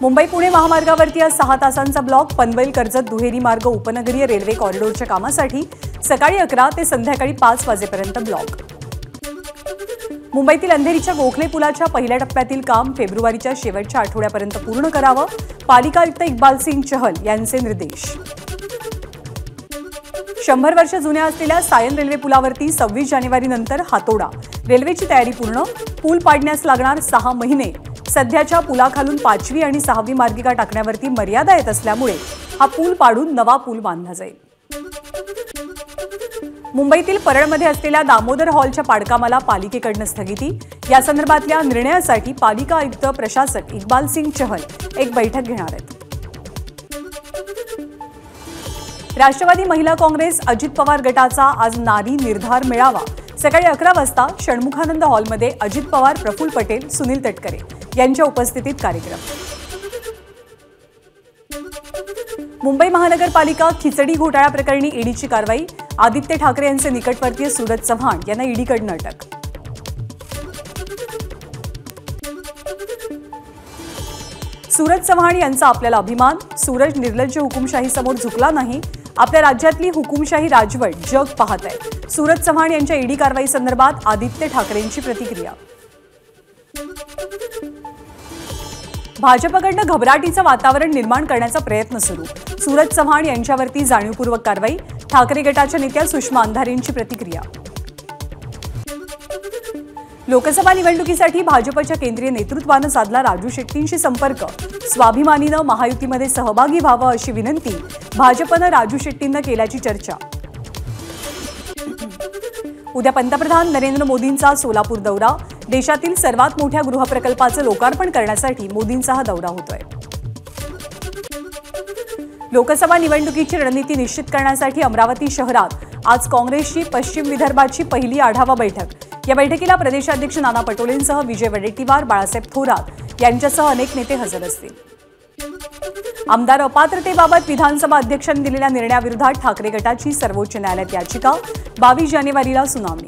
मुंबई पुणे महामार्गावरती आज 6 तासांचा ब्लॉक. पनवेल कर्जत दुहेरी मार्ग उपनगरीय रेल्वे कॉरिडॉरच्या कामासाठी सकाळी 11 ते संध्याकाळी 5 वाजेपर्यंत ब्लॉक. मुंबईतील अंधेरीच्या गोखले पुलाच्या पहिल्या टप्प्यातील काम फेब्रुवारीच्या शेवटच्या आठवड्यापर्यंत पूर्ण करावं, पालिका आयुक्त इक्बाल सिंग चहल यांचे निर्देश. 100 वर्ष जुन्या असलेल्या सायन रेल्वे पुलावरती 26 जानेवारीनंतर हातोडा. रेल्वेची तयारी पूर्ण. पूल पाडण्यास लागणार 6 महिने. सध्याच्या पुलाखालून 5वी आणि 6वी मार्गिका टाकण्यावरती मर्यादा येत असल्यामुळे हा पूल पाडून नवा पूल बांधला जाईल. मुंबईतील परळमध्ये असलेल्या दामोदर हॉलच्या पाडकामाला पालिकेकडून स्थगिती. या संदर्भातल्या निर्णयासाठी पालिका आयुक्त प्रशासक इक्बाल सिंग चहल एक बैठक घेणार आहेत. राष्ट्रवादी महिला काँग्रेस अजित पवार गटाचा आज नारी निर्धार मेळावा. सकाळी 11 वाजता षण्मुखानंद हॉलमध्ये अजित पवार, प्रफुल्ल पटेल, सुनील तटकरे यांच्या उपस्थितीत कार्यक्रम. मुंबई महानगरपालिका खिचडी घोटाळा प्रकरणी ईडीची कारवाई. आदित्य ठाकरे यांचे निकटवर्तीय सूरज चव्हाण यांना ईडीकडून अटक. सूरज चव्हाण यांचा आपल्याला अभिमान. सूरज निर्लज्ज हुकुमशाहीसमोर झुकला नाही. आपल्या राज्यातली हुकुमशाही राजवट जग पाहत आहे. सूरज चव्हाण यांच्या ईडी कारवाई संदर्भात आदित्य ठाकरेंची प्रतिक्रिया. भाजपकडून घबराटीचं वातावरण निर्माण करण्याचा प्रयत्न सुरू. सूरज चव्हाण यांच्यावरती जाणीवपूर्वक कारवाई. ठाकरे गटाच्या नेत्या सुषमा अंधारेंची प्रतिक्रिया. लोकसभा निवडणुकीसाठी भाजपच्या केंद्रीय नेतृत्वानं साधला राजू शेट्टींशी संपर्क. स्वाभिमानीनं महायुतीमध्ये सहभागी व्हावं अशी विनंती भाजपनं राजू शेट्टींना केल्याची चर्चा. उद्या पंतप्रधान नरेंद्र मोदींचा सोलापूर दौरा. देशातील सर्वात मोठ्या गृहप्रकल्पाचं लोकार्पण करण्यासाठी मोदींचा हा दौरा होतोय. लोकसभा निवडणुकीची रणनीती निश्चित करण्यासाठी अमरावती शहरात आज काँग्रेसची पश्चिम विदर्भाची पहिली आढावा बैठक. या बैठकीला प्रदेशाध्यक्ष नाना पटोलेंसह विजय वडेट्टीवार, बाळासाहेब थोरात यांच्यासह अनेक नेते हजर असतील. आमदार अपात्रतेबाबत विधानसभा अध्यक्षांनी दिलेल्या निर्णयाविरोधात ठाकरे गटाची सर्वोच्च न्यायालयात याचिका. 22 जानेवारीला सुनावणी.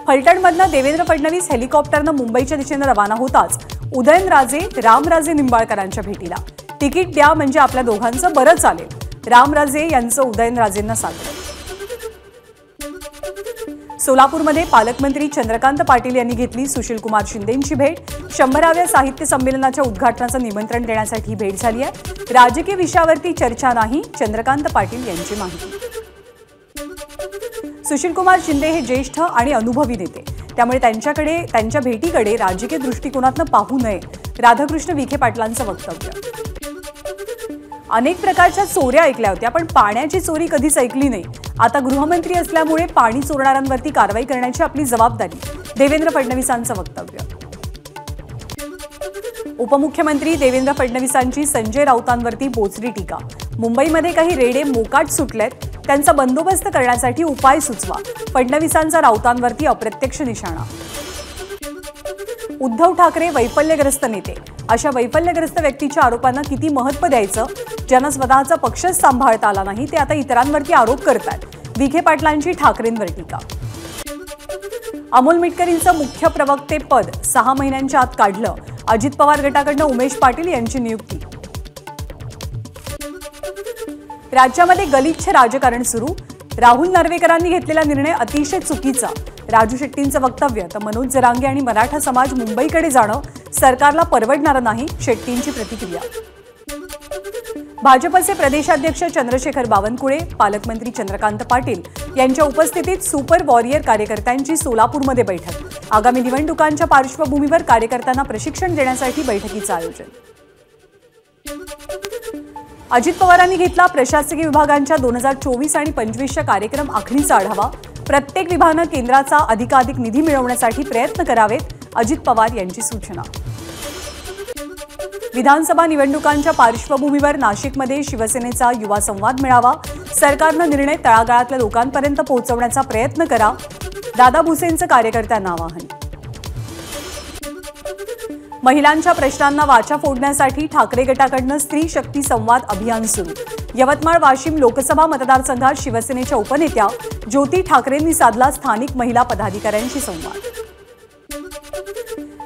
फलटणमधनं देवेंद्र फडणवीस हेलिकॉप्टरनं मुंबईच्या दिशेनं रवाना होताच उदयनराजे, रामराजे निंबाळकरांच्या भेटीला. तिकीट द्या म्हणजे आपल्या दोघांचं बरं चालेल. रामराजे यांचं उदयनराजेंना साकडं. सोलापूरमध्ये पालकमंत्री चंद्रकांत पाटील यांनी घेतली सुशीलकुमार शिंदेंची भेट. 100व्या साहित्य संमेलनाच्या उद्घाटनाचं निमंत्रण देण्यासाठी भेट झाली आहे. राजकीय विषयावरती चर्चा नाही, चंद्रकांत पाटील यांची माहिती. सुशीलकुमार शिंदे हे ज्येष्ठ आणि अनुभवी नेते, त्यामुळे त्यांच्या भेटीकडे राजकीय दृष्टिकोनातून पाहू नये, राधाकृष्ण विखे पाटलांचं वक्तव्य. अनेक प्रकारच्या चोऱ्या ऐकल्या होत्या, पण पाण्याची चोरी कधीच ऐकली नाही. आता गृहमंत्री असल्यामुळे पाणी चोरणाऱ्यांवरती कारवाई करण्याची आपली जबाबदारी, देवेंद्र फडणवीसांचं वक्तव्य. उपमुख्यमंत्री देवेंद्र फडणवीसांची संजय राऊतांवरती बोचरी टीका. मुंबईमध्ये काही रेडे मोकाट सुटलेत, त्यांचा बंदोबस्त करण्यासाठी उपाय सुचवा. फडणवीसांचा राऊतांवरती अप्रत्यक्ष निशाणा. उद्धव ठाकरे वैफल्यग्रस्त नेते. अशा वैफल्यग्रस्त व्यक्तीच्या आरोपांना किती महत्त्व द्यायचं? ज्यांना स्वतःचा पक्षच सांभाळता आला नाही ते आता इतरांवरती आरोप करतात. विखे पाटलांची ठाकरेंवर टीका. अमोल मिटकरींचं मुख्य प्रवक्तेपद 6 महिन्यांच्या आत काढलं. अजित पवार गटाकडून उमेश पाटील यांची नियुक्ती. राज्यामध्ये गलिच्छ राजकारण सुरू. राहुल नार्वेकरांनी घेतलेला निर्णय अतिशय चुकीचा. राजू शेट्टींचं वक्तव्य. तर मनोज जरांगे आणि मराठा समाज मुंबईकडे जाणं सरकारला परवडणारं नाही, शेट्टींची प्रतिक्रिया. भाजपचे प्रदेशाध्यक्ष चंद्रशेखर बावनकुळे, पालकमंत्री चंद्रकांत पाटील यांच्या उपस्थितीत सुपर वॉरियर कार्यकर्त्यांची सोलापूरमध्ये बैठक. आगामी निवडणुकांच्या पार्श्वभूमीवर कार्यकर्त्यांना प्रशिक्षण देण्यासाठी बैठकीचं आयोजन. अजित पवारांनी घेतला प्रशासकीय विभागांच्या 2024 आणि 25च्या कार्यक्रम आखणीचा आढावा. प्रत्येक विभागानं केंद्राचा अधिकाधिक निधी मिळवण्यासाठी प्रयत्न करावेत, अजित पवार यांची सूचना. विधानसभा निवडणुकांच्या पार्श्वभूमीवर नाशिकमध्ये शिवसेनेचा युवा संवाद मेळावा. सरकारनं निर्णय तळागाळातल्या लोकांपर्यंत पोहोचवण्याचा प्रयत्न करा, दादा भुसेंचं कार्यकर्त्यांना आवाहन. महिलांच्या प्रश्नांना वाचा फोडण्यासाठी ठाकरे गटाकडून स्त्री शक्ती संवाद अभियान सुरू. यवतमाळ वाशिम लोकसभा मतदारसंघात शिवसेनेच्या उपनेत्या ज्योती ठाकरेंनी साधला स्थानिक महिला पदाधिकाऱ्यांशी संवाद।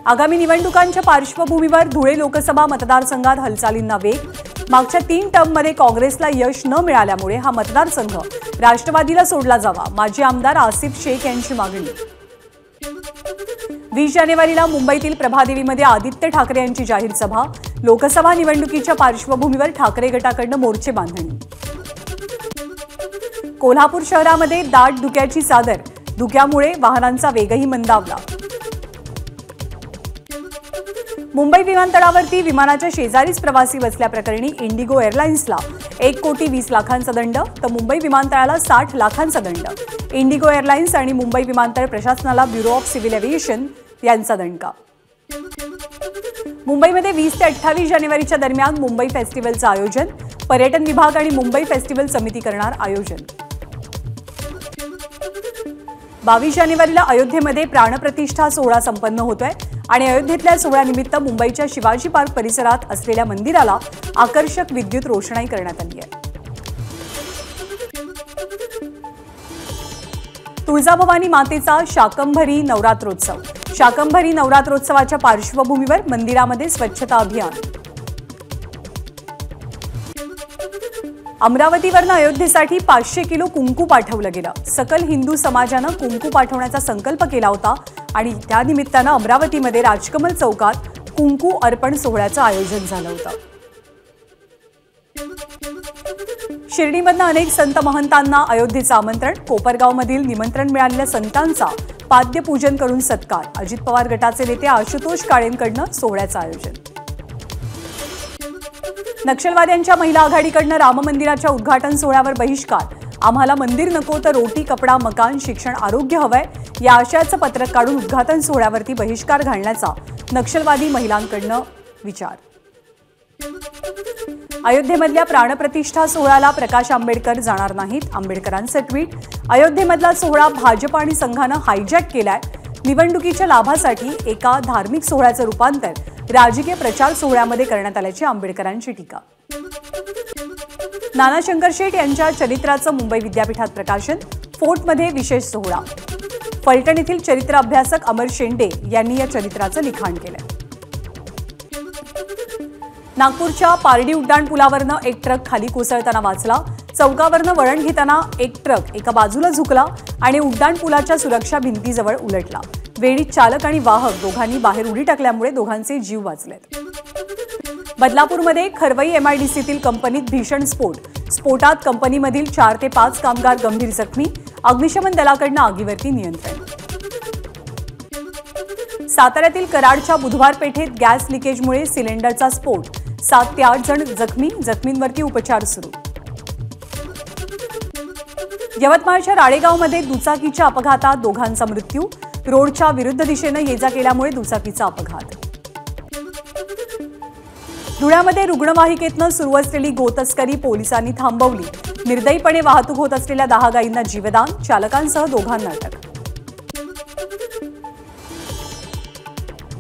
आगामी निवडणुकांच्या पार्श्वभूमीवर धुळे लोकसभा मतदारसंघात हालचालींना वेग। मागच्या 3 टर्ममध्ये काँग्रेसला यश न मिळाल्यामुळे हा मतदारसंघ राष्ट्रवादीला सोडला जावा, माजी आमदार आसिफ शेख यांची मागणी। 20 जानेवारीला मुंबईतील प्रभादेवीमध्ये आदित्य ठाकरे यांची जाहीर सभा। लोकसभा निवडणुकीच्या पार्श्वभूमीवर ठाकरे गटाकडून मोर्चे बांधणी। कोल्हापूर शहरामध्ये दाट धुक्याची चादर, धुक्यामुळे वाहनांचा वेगही मंदावला। मुंबई विमानतळावरती विमानाच्या शेजारीच प्रवासी बसल्याप्रकरणी इंडिगो एअरलाइन्सला 1,20,00,000चा दंड, तर मुंबई विमानतळाला 60 लाखांचा दंड। इंडिगो एअरलाइन्स आणि मुंबई विमानतळ प्रशासनाला ब्युरो ऑफ सिव्हिल एव्हिएशन यांचा दणका। मुंबईमध्ये 20 ते 28 जानेवारीच्या दरम्यान मुंबई फेस्टिव्हलचं आयोजन, पर्यटन विभाग आणि मुंबई फेस्टिव्हल समिती करणार आयोजन। 22 जानेवारीला अयोध्येमध्ये प्राणप्रतिष्ठा सोहळा संपन्न होतोय आणि अयोध्येतल्या सोहळ्यानिमित्त मुंबईच्या शिवाजी पार्क परिसरात असलेल्या मंदिराला आकर्षक विद्युत रोषणाई करण्यात आली आहे। तुळजाभवानी मातेचा शाकंभरी नवरात्रोत्सव। शाकंभरी नवरात्रोत्सवाच्या पार्श्वभूमीवर मंदिरामध्ये स्वच्छता अभियान। अमरावतीवरून अयोध्येसाठी 500 किलो कुंकू पाठवलं गेलं। सकल हिंदू समाजानं कुंकू पाठवण्याचा संकल्प केला होता आणि त्यानिमित्तानं अमरावतीमध्ये राजकमल चौकात कुंकू अर्पण सोहळ्याचं आयोजन झालं होतं। शिर्डीमधनं अनेक संत महंतांना अयोध्येचं आमंत्रण। कोपरगावमधील निमंत्रण मिळालेल्या संतांचा पाद्यपूजन करून सत्कार। अजित पवार गटाचे नेते आशुतोष काळेंकडनं सोहळ्याचं आयोजन। नक्षलवाद्यांच्या महिला आघाडीकडनं राम मंदिराच्या उद्घाटन सोहळ्यावर बहिष्कार। आम्हाला मंदिर नको तर रोटी, कपडा, मकान, शिक्षण, आरोग्य हवंय या आशयाचं पत्रक काढून उद्घाटन सोहळ्यावरती बहिष्कार घालण्याचा नक्षलवादी महिलांकडनं विचार। अयोध्येमधल्या प्राणप्रतिष्ठा सोहळ्याला प्रकाश आंबेडकर जाणार नाहीत, आंबेडकरांचं ट्विट। अयोध्येमधला सोहळा भाजप आणि संघानं हायजॅक केलाय। निवडणुकीच्या लाभासाठी एका धार्मिक सोहळ्याचं रूपांतर राजकीय प्रचार सोहळ्यामध्ये करण्यात आल्याची आंबेडकरांची टीका। नाना शंकरशेठ यांच्या चरित्राचं मुंबई विद्यापीठात प्रकाशन। फोर्टमध्ये विशेष सोहळा। फलटण येथील चरित्र अभ्यासक अमर शेंडे यांनी या चरित्राचं लिखाण केलं। नागपूरच्या पारडी उड्डाणपुलावरनं एक ट्रक खाली कोसळताना वाचला। चौकावरनं वळण घेताना एक ट्रक एका बाजूला झुकला आणि उड्डाणपुलाच्या सुरक्षा भिंतीजवळ उलटला। वेळीच चालक आणि वाहक दोघांनी बाहेर उडी टाकल्यामुळे दोघांचे जीव वाचलेत। बदलापूरमध्ये खरवई एमआयडीसीतील कंपनीत भीषण स्फोट। स्फोटात कंपनीमधील 4 ते 5 कामगार गंभीर जखमी। अग्निशमन दलाकडून आगीवरती नियंत्रण। साताऱ्यातील कराडच्या बुधवार पेठेत गॅस लिकेजमुळे सिलेंडरचा स्फोट। 7 ते 8 जण जखमी, जखमींवरती उपचार सुरू। यवतमाळच्या राळेगावमध्ये दुचाकीच्या अपघातात दोघांचा मृत्यू। रोडच्या विरुद्ध दिशेनं ये जा केल्यामुळे दुचाकीचा अपघात। धुळ्यामध्ये रुग्णवाहिकेतनं सुरू असलेली गोतस्करी पोलिसांनी थांबवली। निर्दयीपणे वाहतूक होत असलेल्या 10 गायींना जीवदान, चालकांसह दोघांना अटक।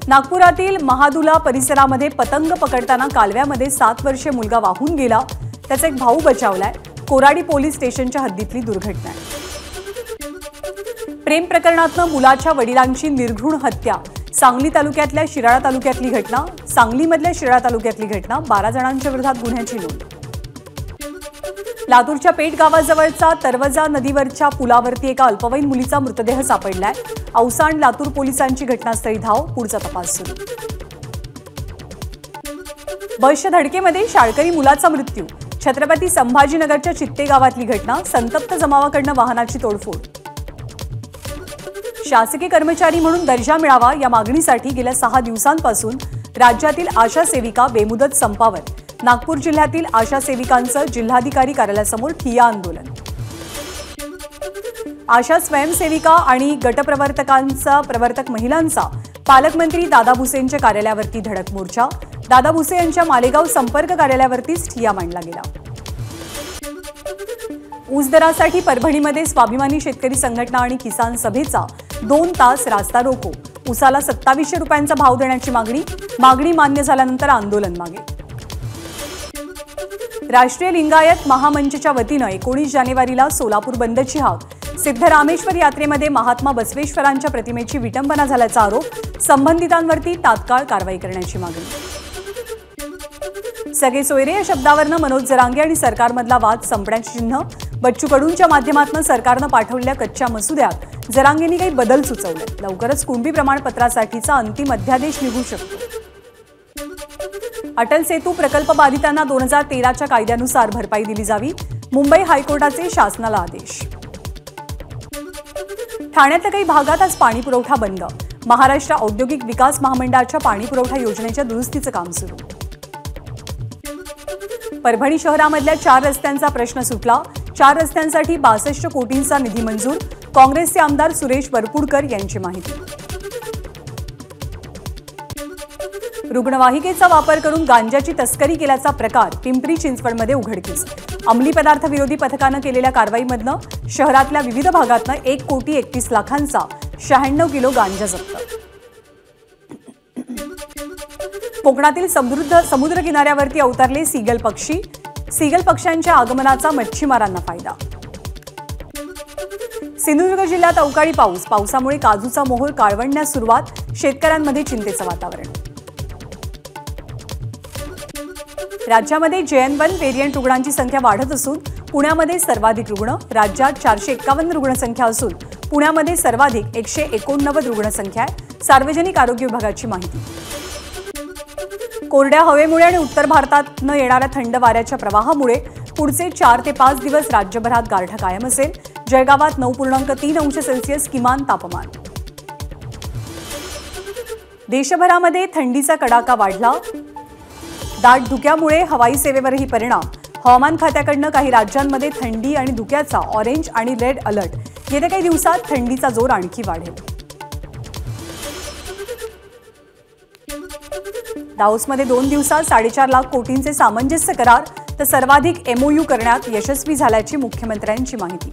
नागपुरातील महादुला परिसरामध्ये पतंग पकडताना कालव्यामध्ये 7 वर्षीय मुलगा वाहून गेला। त्याचा एक भाऊ बचावलाय। कोराडी पोलीस स्टेशनच्या हद्दीतली दुर्घटना आहे। प्रेम प्रकरणातनं मुलाच्या वडिलांची निर्घृण हत्या। सांगली तालुक्यातल्या शिराळा तालुक्यातली घटना। सांगलीमधल्या शिराळा तालुक्यातली घटना। 12 जणांच्या विरोधात गुन्ह्याची नोंद। लातूरच्या पेठ गावाजवळचा तरवजा नदीवरच्या पुलावरती एका अल्पवयीन मुलीचा मृतदेह सापडलाय। औसाण लातूर पोलिसांची घटनास्थळी धाव, पुढचा तपास सुरू। बसच्या धडकेमध्ये शाळकरी मुलाचा मृत्यू। छत्रपती संभाजीनगरच्या चित्ते गावातली घटना। संतप्त जमावाकडनं वाहनाची तोडफोड। शासकीय कर्मचारी म्हणून दर्जा मिळावा या मागणीसाठी गेल्या 6 दिवसांपासून राज्यातील आशा सेविका बेमुदत संपावर। नागपूर जिल्ह्यातील आशा सेविकांचं जिल्हाधिकारी कार्यालयासमोर ठिय्या आंदोलन। आशा स्वयंसेविका आणि प्रवर्तक महिलांचा पालकमंत्री दादा भुसेंच्या कार्यालयावरती धडक मोर्चा। दादा भुसे यांच्या मालेगाव संपर्क कार्यालयावरतीच ठिय्या मांडला गेला। ऊस दरासाठी परभणीमध्ये स्वाभिमानी शेतकरी संघटना आणि किसान सभेचा 2 तास रास्ता रोको। ऊसाला 2700 रुपयांचा भाव देण्याची मागणी मान्य झाल्यानंतर आंदोलन मागे। राष्ट्रीय लिंगायत महामंचच्या वतीनं 19 जानेवारीला सोलापूर बंदची हाक. सिद्धरामेश्वर यात्रेमध्ये महात्मा बसवेश्वरांच्या प्रतिमेची विटंबना झाल्याचा आरोप. संबंधितांवरती तात्काळ कारवाई करण्याची मागणी. सगळे सोयरे या शब्दावरनं मनोज जरांगे आणि सरकारमधला वाद संपण्याचे चिन्ह. बच्चू कडूंच्या माध्यमातून सरकारनं पाठवलेल्या कच्च्या मसुद्यात जरांगेंनी काही बदल सुचवले. लवकरच कुणबी प्रमाणपत्रासाठीचा अंतिम अध्यादेश निघू शकतो. अटल सेतू प्रकल्प बाधितांना 2013च्या कायद्यानुसार भरपाई दिली जावी. मुंबई हायकोर्टाचे शासनाला आदेश. ठाण्यातल्या काही भागात आज पाणी पुरवठा बंद. महाराष्ट्र औद्योगिक विकास महामंडळाच्या पाणी पुरवठा योजनेच्या दुरुस्तीचं काम सुरू. परभणी शहरामधल्या 4 रस्त्यांचा प्रश्न सुटला. 4 रस्त्यांसाठी 62 कोटींचा निधी मंजूर. काँग्रेसचे आमदार सुरेश वरपुडकर यांची माहिती. रुग्णवाहिकेचा वापर करून गांजाची तस्करी केल्याचा प्रकार पिंपरी चिंचवडमध्ये उघडकीस. अंमली पदार्थ विरोधी पथकानं केलेल्या कारवाईमधनं शहरातल्या विविध भागातनं 1,31,00,000चा 96 किलो गांजा जप्त. कोकणातील समुद्र किनाऱ्यावरती अवतरले सीगल पक्षी. सीगल पक्ष्यांच्या आगमनाचा मच्छीमारांना फायदा. सिंधुदुर्ग जिल्ह्यात अवकाळी पाऊस. पावसामुळे काजूचा मोहोर काळवंडण्यास सुरुवात. शेतकऱ्यांमध्ये चिंतेचं वातावरण. राज्यामध्ये JN1 व्हेरियंट रुग्णांची संख्या वाढत असून पुण्यामध्ये सर्वाधिक रुग्ण. राज्यात 451 रुग्णसंख्या असून पुण्यामध्ये सर्वाधिक 189 रुग्णसंख्या आहे. सार्वजनिक आरोग्य विभागाची माहिती. कोरड्या हवेमुळे आणि उत्तर भारतातनं येणाऱ्या थंड वाऱ्याच्या प्रवाहामुळे पुढचे 4 ते 5 दिवस राज्यभरात गारठा कायम असेल. जळगावात 9.3 अंश सेल्सिअस किमान तापमान. देशभरामध्ये थंडीचा कडाका वाढला. दाट धुक्यामुळे हवाई सेवेवरही परिणाम. हवामान खात्याकडनं काही राज्यांमध्ये थंडी आणि धुक्याचा ऑरेंज आणि रेड अलर्ट. येत्या काही दिवसात थंडीचा जोर आणखी वाढेल. दाओसमध्ये 2 दिवसात 4.5 लाख कोटींचे सामंजस्य करार तर सर्वाधिक MOU करण्यात यशस्वी झाल्याची मुख्यमंत्र्यांची माहिती.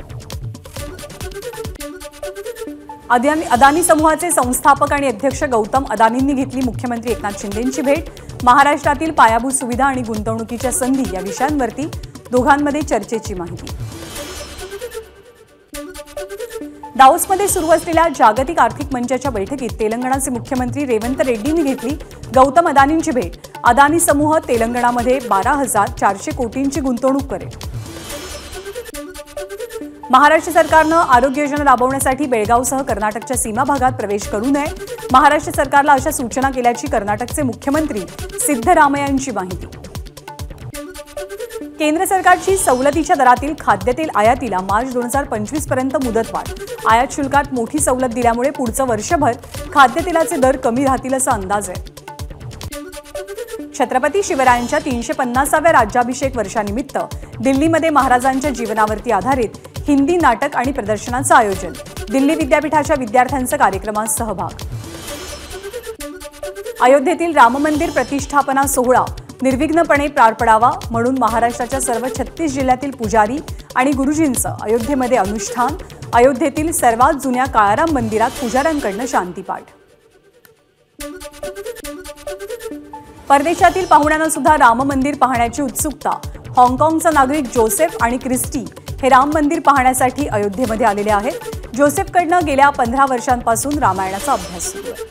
अदानी समूहाचे संस्थापक आणि अध्यक्ष गौतम अदानींनी घेतली मुख्यमंत्री एकनाथ शिंदेंची भेट. महाराष्ट्रातील पायाभूत सुविधा आणि गुंतवणुकीच्या संधी या विषयांवरती दोघांमध्ये चर्चेची माहिती. दाओसमध्ये सुरू असलेल्या जागतिक आर्थिक मंचाच्या बैठकीत तेलंगणाचे मुख्यमंत्री रेवंत रेड्डींनी घेतली गौतम अदानींची भेट. अदानी समूह तेलंगणामध्ये 12,400 कोटींची गुंतवणूक करेल. महाराष्ट्र सरकारनं आरोग्य योजना राबवण्यासाठी बेळगावसह कर्नाटकच्या सीमा भागात प्रवेश करू नये. महाराष्ट्र सरकारला अशा सूचना केल्याची कर्नाटकचे मुख्यमंत्री सिद्धरामय्यांची माहिती. केंद्र सरकारची सवलतीच्या दरातील खाद्यतेल आयातीला मार्च 2025 पर्यंत मुदतवाढ. आयात शुल्कात मोठी सवलत दिल्यामुळे पुढचं वर्षभर खाद्यतेलाचे दर कमी राहतील असा अंदाज आहे. छत्रपती शिवरायांच्या 350व्या राज्याभिषेक वर्षानिमित्त दिल्लीमध्ये महाराजांच्या जीवनावरती आधारित हिंदी नाटक आणि प्रदर्शनाचं आयोजन. दिल्ली विद्यापीठाच्या विद्यार्थ्यांचा कार्यक्रमात सहभाग. अयोध्येतील राम मंदिर प्रतिष्ठापना सोहळा निर्विघ्नपणे पार पडावा म्हणून महाराष्ट्राच्या सर्व 36 जिल्ह्यातील पुजारी आणि गुरुजींचं अयोध्येमध्ये अनुष्ठान. अयोध्येतील सर्वात जुन्या काळाराम मंदिरात पुजाऱ्यांकडून शांतीपाठ. परदेशातील पाहुण्यांना सुद्धा राम मंदिर पाहण्याची उत्सुकता. हाँगकाँगचा नागरिक जोसेफ आणि क्रिस्टी हे राम मंदिर पाहण्यासाठी अयोध्येमध्ये आलेले आहेत. जोसेफकडनं गेल्या 15 वर्षांपासून रामायणाचा अभ्यास सुरू आहे.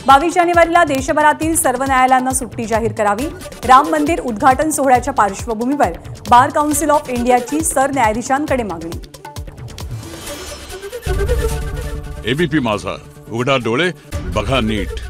22 जानेवारीला देशभरातील सर्व न्यायालयांना सुट्टी जाहीर करावी. राम मंदिर उद्घाटन सोहळ्याच्या पार्श्वभूमीवर बार काउन्सिल ऑफ इंडियाची सरन्यायाधीशांकडे मागणी. ABP माझा, उघडा डोळे बघा नीट.